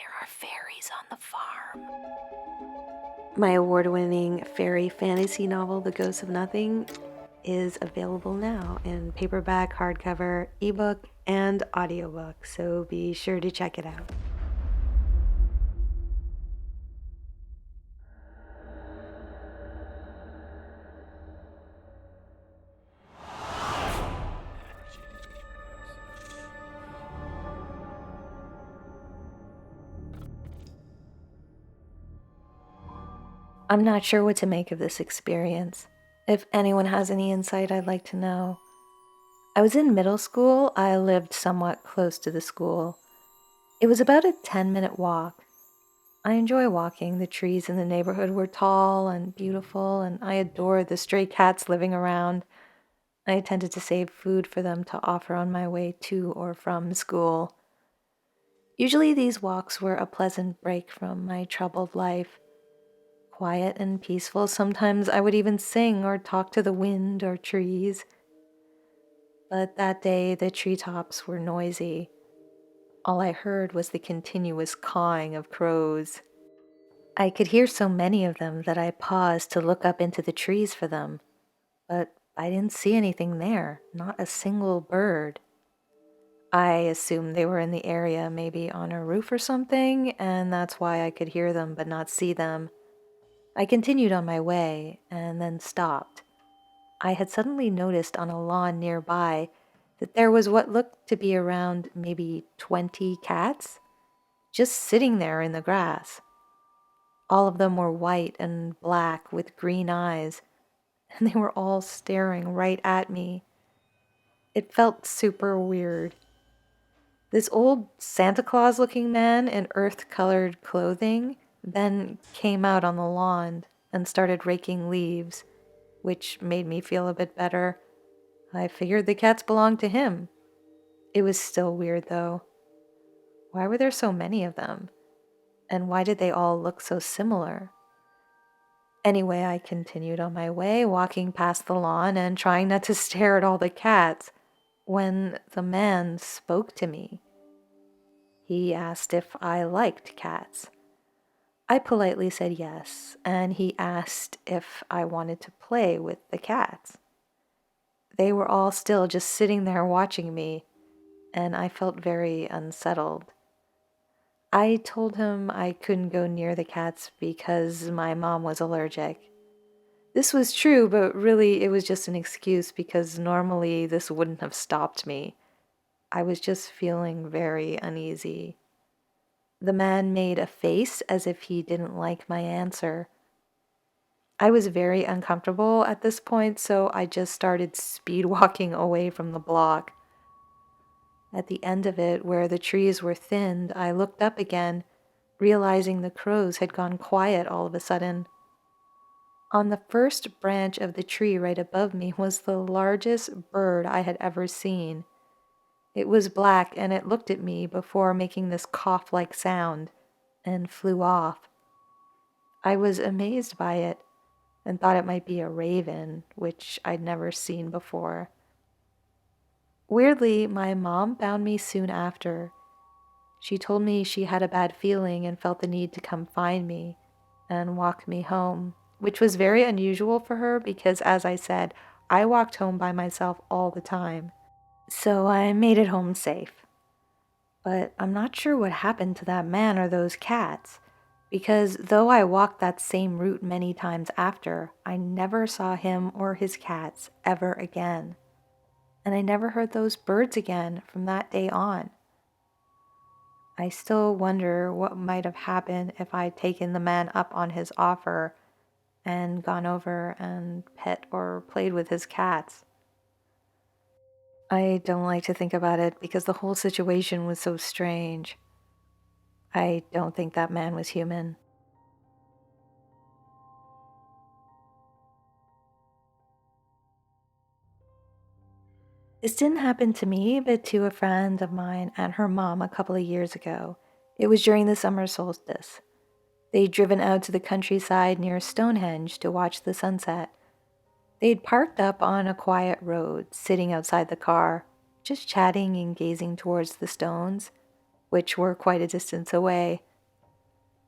There are fairies on the farm. My award-winning fairy fantasy novel, The Ghost of Nothing, is available now in paperback, hardcover, ebook, and audiobook, so be sure to check it out. I'm not sure what to make of this experience. If anyone has any insight, I'd like to know. I was in middle school. I lived somewhat close to the school. It was about a 10-minute walk. I enjoy walking. The trees in the neighborhood were tall and beautiful, and I adored the stray cats living around. I tended to save food for them to offer on my way to or from school. Usually, these walks were a pleasant break from my troubled life. Quiet and peaceful. Sometimes I would even sing or talk to the wind or trees. But that day, the treetops were noisy. All I heard was the continuous cawing of crows. I could hear so many of them that I paused to look up into the trees for them, but I didn't see anything there, not a single bird. I assumed they were in the area, maybe on a roof or something, and that's why I could hear them but not see them. I continued on my way and then stopped. I had suddenly noticed on a lawn nearby that there was what looked to be around maybe 20 cats just sitting there in the grass. All of them were white and black with green eyes, and they were all staring right at me. It felt super weird. This old Santa Claus looking man in earth colored clothing then came out on the lawn and started raking leaves, which made me feel a bit better. I figured the cats belonged to him. It was still weird though. Why were there so many of them? And why did they all look so similar? Anyway, I continued on my way, walking past the lawn and trying not to stare at all the cats, when the man spoke to me. He asked if I liked cats. I politely said yes, and he asked if I wanted to play with the cats. They were all still just sitting there watching me, and I felt very unsettled. I told him I couldn't go near the cats because my mom was allergic. This was true, but really it was just an excuse because normally this wouldn't have stopped me. I was just feeling very uneasy. The man made a face as if he didn't like my answer. I was very uncomfortable at this point, so I just started speed walking away from the block. At the end of it, where the trees were thinned, I looked up again, realizing the crows had gone quiet all of a sudden. On the first branch of the tree right above me was the largest bird I had ever seen. It was black and it looked at me before making this cough-like sound and flew off. I was amazed by it and thought it might be a raven, which I'd never seen before. Weirdly, my mom found me soon after. She told me she had a bad feeling and felt the need to come find me and walk me home, which was very unusual for her because, as I said, I walked home by myself all the time. So I made it home safe. But I'm not sure what happened to that man or those cats, because though I walked that same route many times after, I never saw him or his cats ever again. And I never heard those birds again from that day on. I still wonder what might have happened if I'd taken the man up on his offer and gone over and pet or played with his cats. I don't like to think about it because the whole situation was so strange. I don't think that man was human. This didn't happen to me, but to a friend of mine and her mom a couple of years ago. It was during the summer solstice. They'd driven out to the countryside near Stonehenge to watch the sunset. They'd parked up on a quiet road, sitting outside the car, just chatting and gazing towards the stones, which were quite a distance away.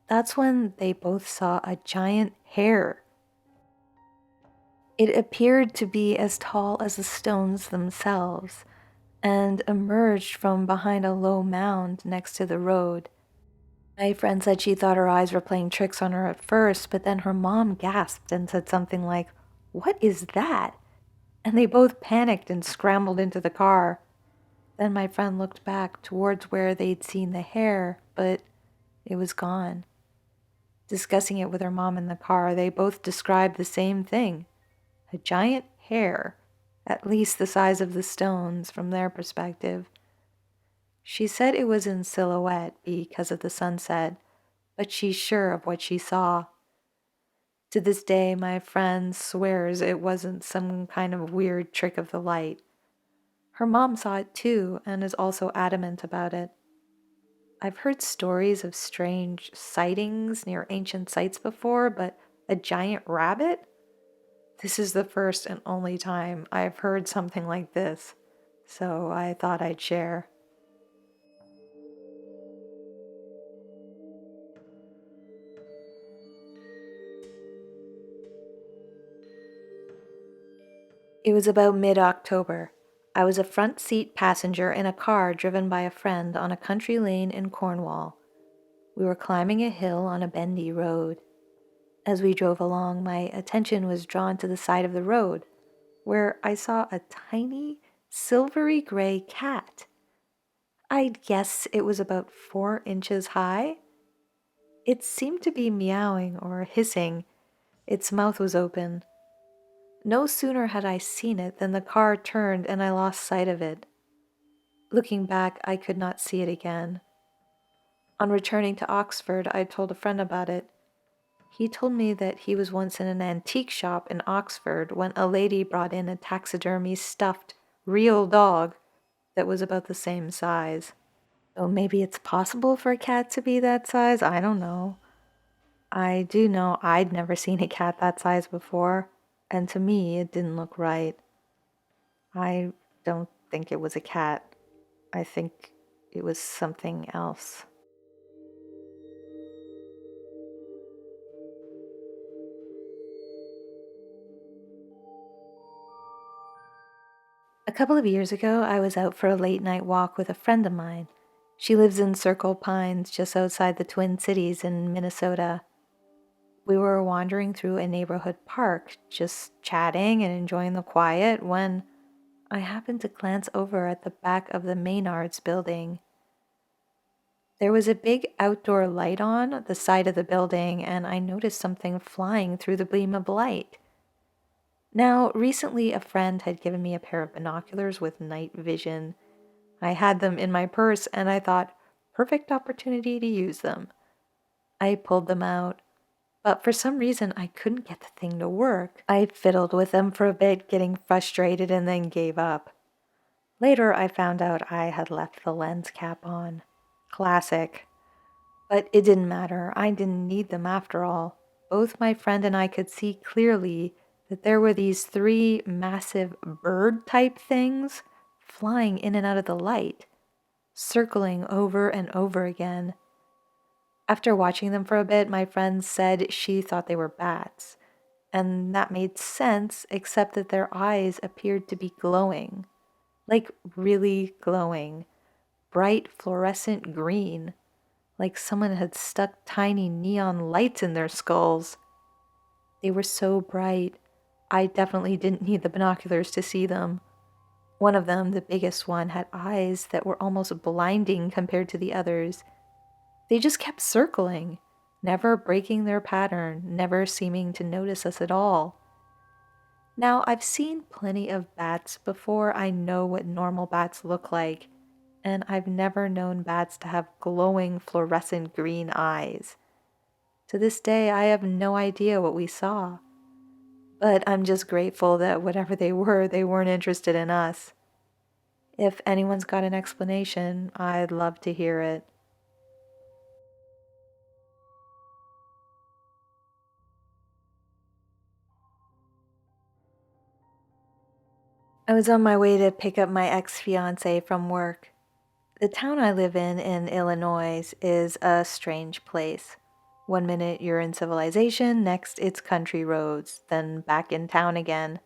That's when they both saw a giant hare. It appeared to be as tall as the stones themselves and emerged from behind a low mound next to the road. My friend said she thought her eyes were playing tricks on her at first, but then her mom gasped and said something like, "What is that?" And they both panicked and scrambled into the car. Then my friend looked back towards where they'd seen the hare, but it was gone. Discussing it with her mom in the car, they both described the same thing: a giant hare, at least the size of the stones from their perspective. She said it was in silhouette because of the sunset, but she's sure of what she saw. To this day, my friend swears it wasn't some kind of weird trick of the light. Her mom saw it too and is also adamant about it. I've heard stories of strange sightings near ancient sites before, but a giant rabbit? This is the first and only time I've heard something like this, so I thought I'd share. It was about mid-October. I was a front seat passenger in a car driven by a friend on a country lane in Cornwall. We were climbing a hill on a bendy road. As we drove along, my attention was drawn to the side of the road, where I saw a tiny, silvery gray cat. I'd guess it was about 4 inches high. It seemed to be meowing or hissing. Its mouth was open. No sooner had I seen it than the car turned and I lost sight of it. Looking back, I could not see it again. On returning to Oxford, I told a friend about it. He told me that he was once in an antique shop in Oxford when a lady brought in a taxidermy stuffed, real dog that was about the same size. So maybe it's possible for a cat to be that size? I don't know. I do know I'd never seen a cat that size before, and to me it didn't look right. I don't think it was a cat. I think it was something else. A couple of years ago, I was out for a late night walk with a friend of mine. She lives in Circle Pines, just outside the Twin Cities in Minnesota. We were wandering through a neighborhood park, just chatting and enjoying the quiet, when I happened to glance over at the back of the Maynard's building. There was a big outdoor light on the side of the building, and I noticed something flying through the beam of light. Now, recently a friend had given me a pair of binoculars with night vision. I had them in my purse, and I thought, perfect opportunity to use them. I pulled them out, but for some reason I couldn't get the thing to work. I fiddled with them for a bit, getting frustrated, and then gave up. Later, I found out I had left the lens cap on. Classic. But it didn't matter. I didn't need them after all. Both my friend and I could see clearly that there were these 3 massive bird-type things flying in and out of the light, circling over and over again. After watching them for a bit, my friend said she thought they were bats, and that made sense, except that their eyes appeared to be glowing, like really glowing, bright fluorescent green, like someone had stuck tiny neon lights in their skulls. They were so bright, I definitely didn't need the binoculars to see them. One of them, the biggest one, had eyes that were almost blinding compared to the others. They just kept circling, never breaking their pattern, never seeming to notice us at all. Now, I've seen plenty of bats before I know what normal bats look like, and I've never known bats to have glowing fluorescent green eyes. To this day, I have no idea what we saw. But I'm just grateful that whatever they weren't interested in us. If anyone's got an explanation, I'd love to hear it. I was on my way to pick up my ex-fiance from work. The town I live in Illinois, is a strange place. One minute you're in civilization, next it's country roads, then back in town again.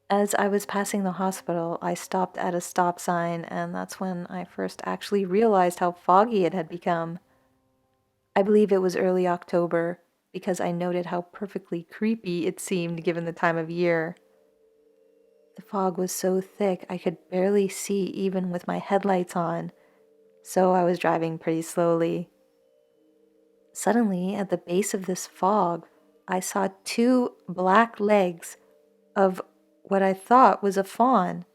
As I was passing the hospital, I stopped at a stop sign, and that's when I first actually realized how foggy it had become. I believe it was early October, because I noted how perfectly creepy it seemed given the time of year. The fog was so thick I could barely see even with my headlights on, so I was driving pretty slowly. Suddenly, at the base of this fog, I saw two black legs of what I thought was a fawn.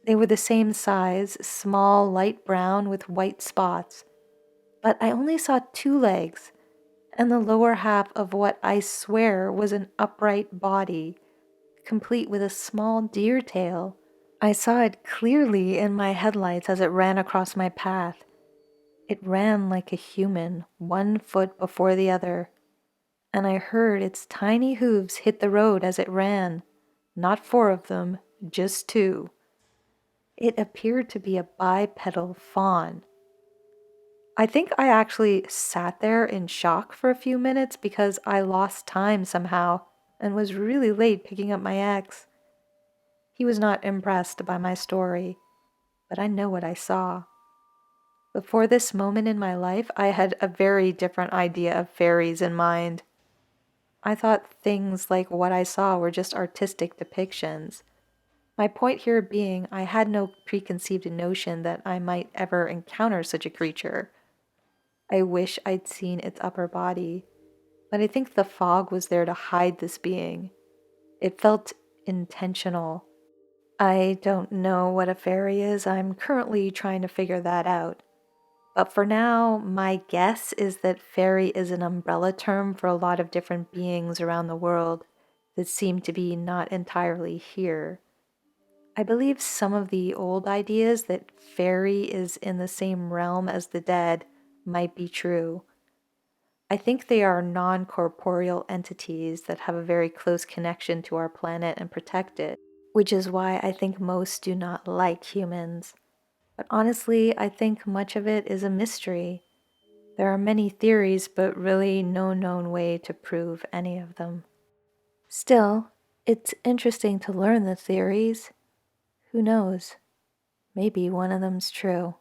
They were the same size, small, light brown with white spots, but I only saw two legs and the lower half of what I swear was an upright body, complete with a small deer tail. I saw it clearly in my headlights as it ran across my path. It ran like a human, 1 foot before the other, and I heard its tiny hooves hit the road as it ran. Not four of them, just two. It appeared to be a bipedal fawn. I think I actually sat there in shock for a few minutes because I lost time somehow and was really late picking up my ex. He was not impressed by my story, but I know what I saw. Before this moment in my life, I had a very different idea of fairies in mind. I thought things like what I saw were just artistic depictions. My point here being, I had no preconceived notion that I might ever encounter such a creature. I wish I'd seen its upper body, but I think the fog was there to hide this being. It felt intentional. I don't know what a fairy is. I'm currently trying to figure that out. But for now, my guess is that fairy is an umbrella term for a lot of different beings around the world that seem to be not entirely here. I believe some of the old ideas that fairy is in the same realm as the dead might be true. I think they are non corporeal entities that have a very close connection to our planet and protect it, which is why I think most do not like humans. But honestly, I think much of it is a mystery. There are many theories, but really no known way to prove any of them. Still, it's interesting to learn the theories. Who knows? Maybe one of them's true.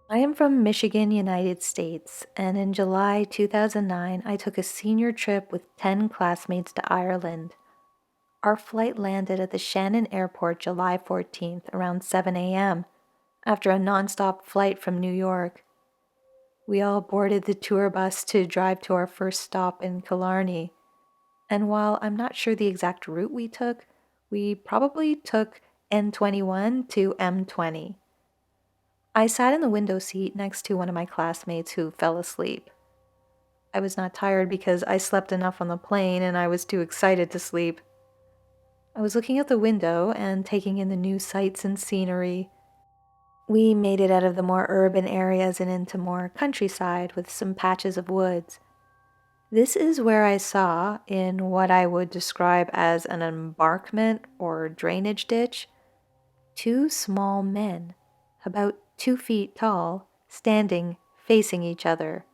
I am from Michigan, United States, and in July 2009, I took a senior trip with 10 classmates to Ireland. Our flight landed at the Shannon Airport July 14th around 7 a.m. after a nonstop flight from New York. We all boarded the tour bus to drive to our first stop in Killarney, and while I'm not sure the exact route we probably took N21 to M20. I sat in the window seat next to one of my classmates who fell asleep. I was not tired because I slept enough on the plane and I was too excited to sleep. I was looking out the window and taking in the new sights and scenery. We made it out of the more urban areas and into more countryside with some patches of woods. This is where I saw, in what I would describe as an embankment or drainage ditch, two small men, about 2 feet tall, standing facing each other,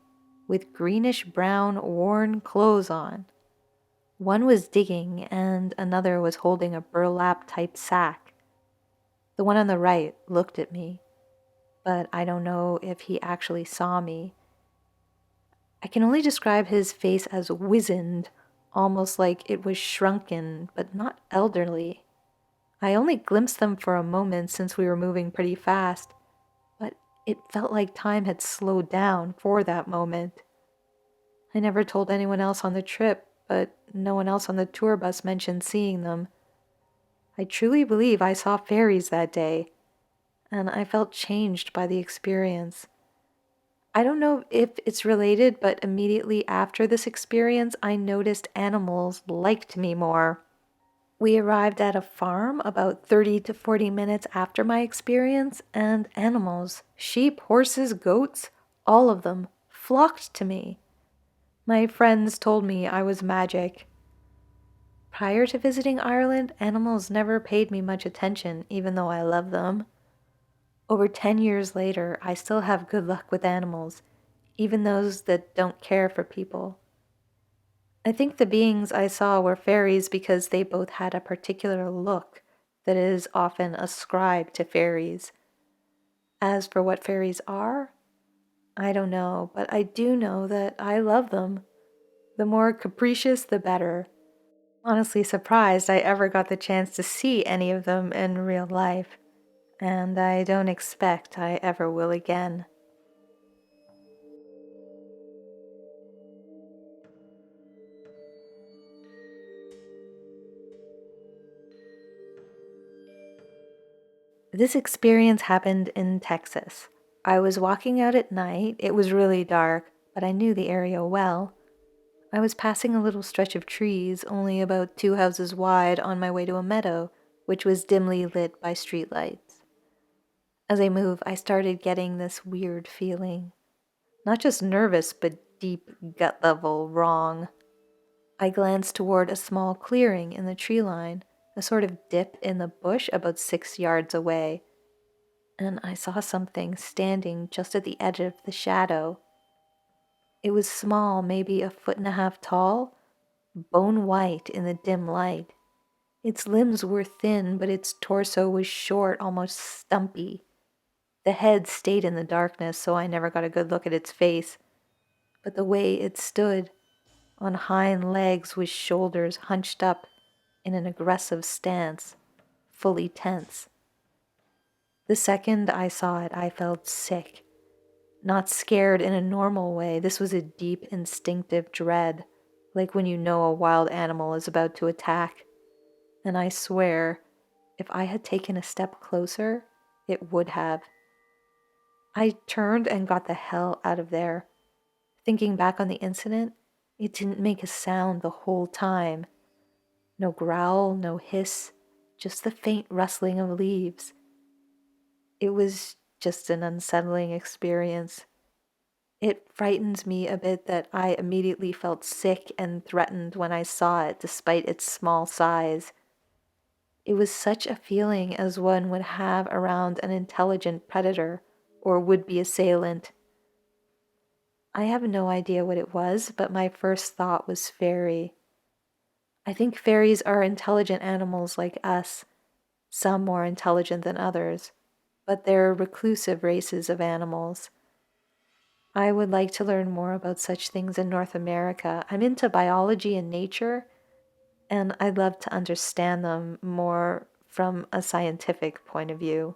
with greenish brown worn clothes on. One was digging and another was holding a burlap type sack. The one on the right looked at me, but I don't know if he actually saw me. I can only describe his face as wizened, almost like it was shrunken, but not elderly. I only glimpsed them for a moment since we were moving pretty fast, but it felt like time had slowed down for that moment. I never told anyone else on the trip, but no one else on the tour bus mentioned seeing them. I truly believe I saw fairies that day, and I felt changed by the experience. I don't know if it's related, but immediately after this experience, I noticed animals liked me more. We arrived at a farm about 30 to 40 minutes after my experience, and animals, sheep, horses, goats, all of them, flocked to me. My friends told me I was magic. Prior to visiting Ireland, animals never paid me much attention, even though I love them. Over 10 years later, I still have good luck with animals, even those that don't care for people. I think the beings I saw were fairies because they both had a particular look that is often ascribed to fairies. As for what fairies are, I don't know, but I do know that I love them. The more capricious, the better. Honestly surprised I ever got the chance to see any of them in real life, and I don't expect I ever will again. This experience happened in Texas. I was walking out at night. It was really dark, but I knew the area well. I was passing a little stretch of trees, only about 2 houses wide, on my way to a meadow, which was dimly lit by streetlights. As I moved, I started getting this weird feeling. Not just nervous, but deep gut level wrong. I glanced toward a small clearing in the tree line, a sort of dip in the bush about 6 yards away, and I saw something standing just at the edge of the shadow. It was small, maybe a foot and a half tall, bone white in the dim light. Its limbs were thin, but its torso was short, almost stumpy. The head stayed in the darkness, so I never got a good look at its face. But the way it stood, on hind legs with shoulders hunched up in an aggressive stance, fully tense. The second I saw it, I felt sick. Not scared in a normal way. This was a deep, instinctive dread, like when you know a wild animal is about to attack. And I swear, if I had taken a step closer, it would have. I turned and got the hell out of there. Thinking back on the incident, it didn't make a sound the whole time. No growl, no hiss, just the faint rustling of leaves. It was just an unsettling experience. It frightens me a bit that I immediately felt sick and threatened when I saw it, despite its small size. It was such a feeling as one would have around an intelligent predator or would-be assailant. I have no idea what it was, but my first thought was fairy. I think fairies are intelligent animals like us, some more intelligent than others, but they're reclusive races of animals. I would like to learn more about such things in North America. I'm into biology and nature, and I'd love to understand them more from a scientific point of view.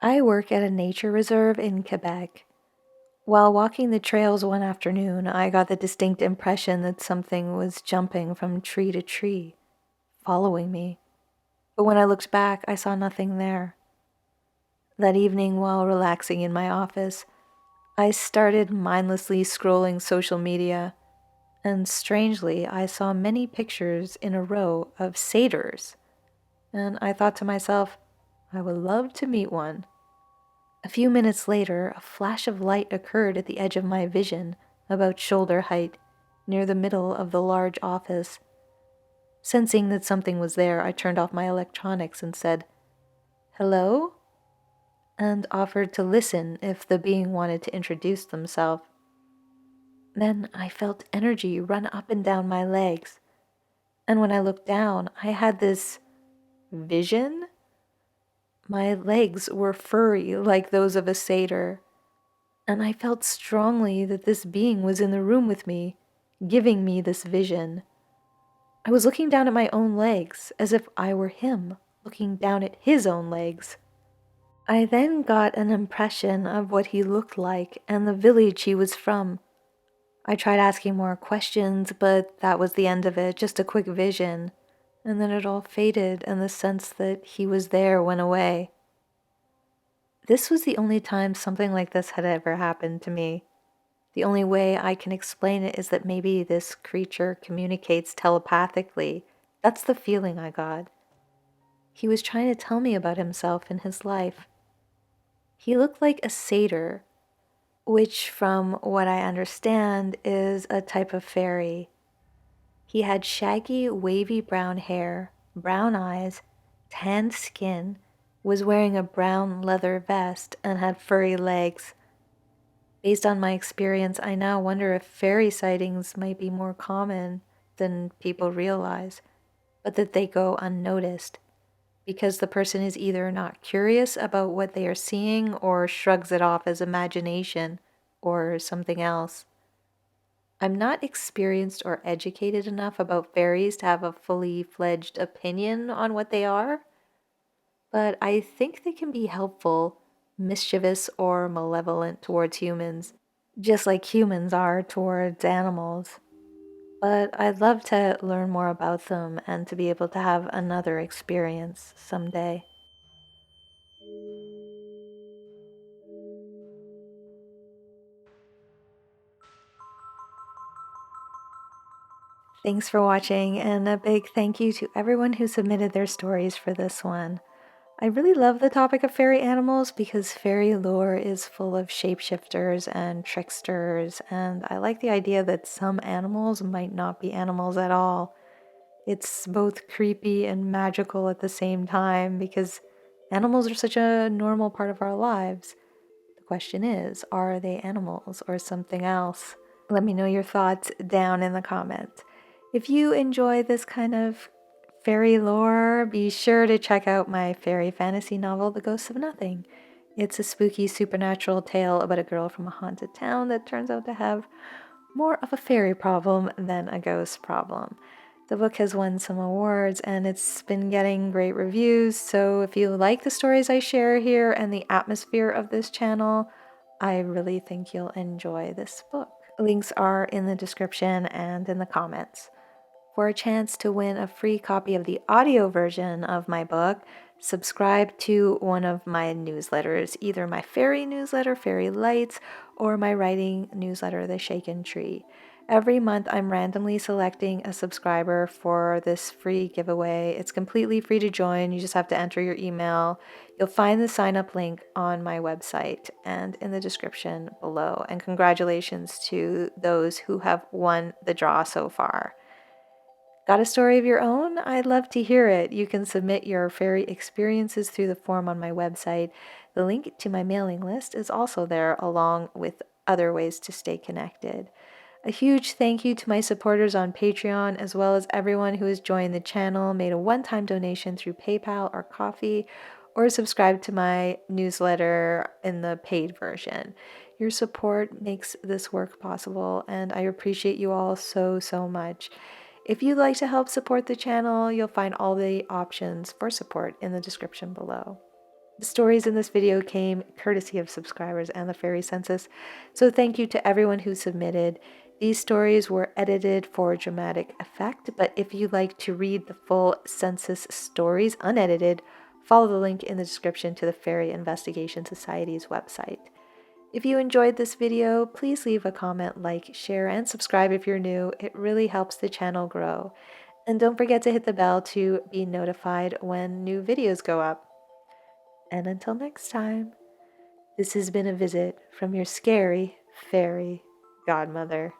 I work at a nature reserve in Quebec. While walking the trails one afternoon, I got the distinct impression that something was jumping from tree to tree, following me. But when I looked back, I saw nothing there. That evening, while relaxing in my office, I started mindlessly scrolling social media, and strangely, I saw many pictures in a row of satyrs. And I thought to myself, I would love to meet one. A few minutes later, a flash of light occurred at the edge of my vision, about shoulder height, near the middle of the large office. Sensing that something was there, I turned off my electronics and said, "Hello?" and offered to listen if the being wanted to introduce themselves. Then I felt energy run up and down my legs, and when I looked down, I had this vision. My legs were furry like those of a satyr, and I felt strongly that this being was in the room with me, giving me this vision. I was looking down at my own legs, as if I were him, looking down at his own legs. I then got an impression of what he looked like and the village he was from. I tried asking more questions, but that was the end of it, just a quick vision, and then it all faded and the sense that he was there went away. This was the only time something like this had ever happened to me. The only way I can explain it is that maybe this creature communicates telepathically. That's the feeling I got. He was trying to tell me about himself and his life. He looked like a satyr, which, from what I understand, is a type of fairy. He had shaggy, wavy brown hair, brown eyes, tanned skin, was wearing a brown leather vest, and had furry legs. Based on my experience, I now wonder if fairy sightings might be more common than people realize, but that they go unnoticed because the person is either not curious about what they are seeing or shrugs it off as imagination or something else. I'm not experienced or educated enough about fairies to have a fully fledged opinion on what they are, but I think they can be helpful, mischievous, or malevolent towards humans, just like humans are towards animals. But I'd love to learn more about them and to be able to have another experience someday. Thanks for watching, and a big thank you to everyone who submitted their stories for this one. I really love the topic of fairy animals because fairy lore is full of shapeshifters and tricksters, and I like the idea that some animals might not be animals at all. It's both creepy and magical at the same time because animals are such a normal part of our lives. The question is, are they animals or something else? Let me know your thoughts down in the comments. If you enjoy this kind of fairy lore, be sure to check out my fairy fantasy novel, The Ghosts of Nothing. It's a spooky supernatural tale about a girl from a haunted town that turns out to have more of a fairy problem than a ghost problem. The book has won some awards and it's been getting great reviews, so if you like the stories I share here and the atmosphere of this channel, I really think you'll enjoy this book. Links are in the description and in the comments. For a chance to win a free copy of the audio version of my book, subscribe to one of my newsletters, either my fairy newsletter, Fairy Lights, or my writing newsletter, The Shaken Tree. Every month, I'm randomly selecting a subscriber for this free giveaway. It's completely free to join. You just have to enter your email. You'll find the sign up link on my website and in the description below. And congratulations to those who have won the draw so far. Got a story of your own? I'd love to hear it. You can submit your fairy experiences through the form on my website. The link to my mailing list is also there, along with other ways to stay connected. A huge thank you to my supporters on Patreon, as well as everyone who has joined the channel, made a one-time donation through PayPal or Ko-fi, or subscribed to my newsletter in the paid version. Your support makes this work possible, and I appreciate you all so, so much. If you'd like to help support the channel, you'll find all the options for support in the description below. The stories in this video came courtesy of subscribers and the Fairy Census, so thank you to everyone who submitted. These stories were edited for dramatic effect, but if you'd like to read the full Census stories unedited, follow the link in the description to the Fairy Investigation Society's website. If you enjoyed this video, please leave a comment, like, share, and subscribe if you're new. It really helps the channel grow. And don't forget to hit the bell to be notified when new videos go up. And until next time, this has been a visit from your scary fairy godmother.